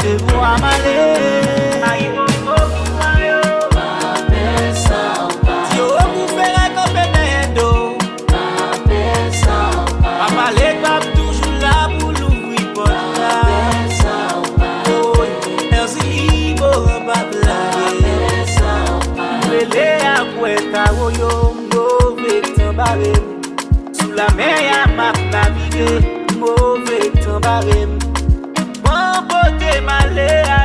de moi malé. Si yo vous faire un compétent d'eau, papa les papes toujours là pour l'ouvrir pour là. Oh, merci libre, papa. Brûlé à Poueta, Woyo, mauvais temps barré. Sous la mer, y'a ma navigué, mauvais temps barré. Bon, beauté malé.